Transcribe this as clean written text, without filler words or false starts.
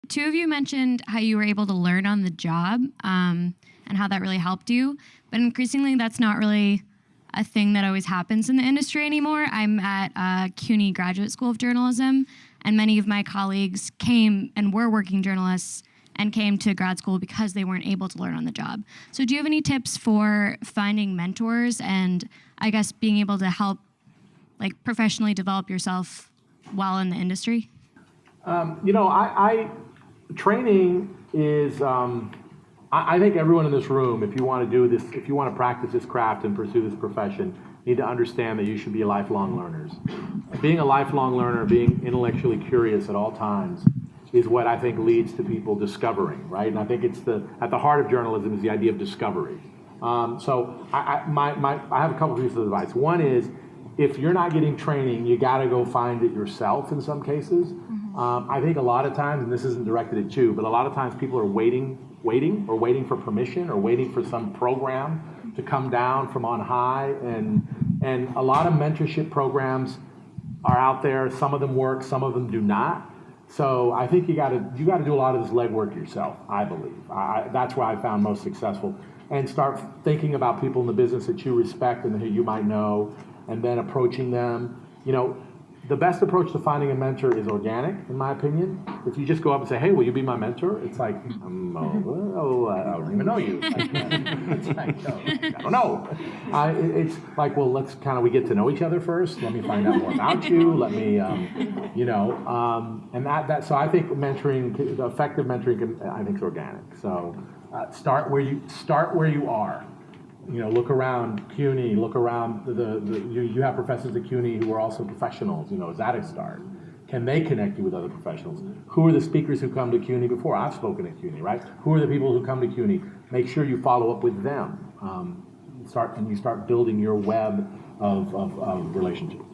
two of you mentioned how you were able to learn on the job and how that really helped you. But increasingly, that's not really a thing that always happens in the industry anymore. I'm at CUNY Graduate School of Journalism, and many of my colleagues came and were working journalists and came to grad school because they weren't able to learn on the job. So do you have any tips for finding mentors and I guess being able to help professionally develop yourself while in the industry? Training is, I think everyone in this room, if you want to do this, if you want to practice this craft and pursue this profession, need to understand that you should be lifelong learners. Being a lifelong learner, being intellectually curious at all times is what I think leads to people discovering, right? And I think it's at the heart of journalism is the idea of discovery. So I have a couple pieces of advice. One is, if you're not getting training, you got to go find it yourself in some cases. I think a lot of times, and this isn't directed at you, but a lot of times people are waiting for permission or waiting for some program to come down from on high. And a lot of mentorship programs are out there. Some of them work, some of them do not. So I think you got to do a lot of this legwork yourself, I believe. That's where I found most successful. And start thinking about people in the business that you respect and who you might know, and then approaching them. The best approach to finding a mentor is organic, in my opinion. If you just go up and say, "Hey, will you be my mentor?" It's like, I don't even know you. It's like, no, I don't know. It's like, well, we get to know each other first. Let me find out more about you. Let me, and so I think mentoring, the effective mentoring, I think is organic. So start where you are. Look around CUNY, look around you have professors at CUNY who are also professionals, is that a start? Can they connect you with other professionals? Who are the speakers who come to CUNY before? I've spoken at CUNY, right? Who are the people who come to CUNY? Make sure you follow up with them. You start building your web of relationships.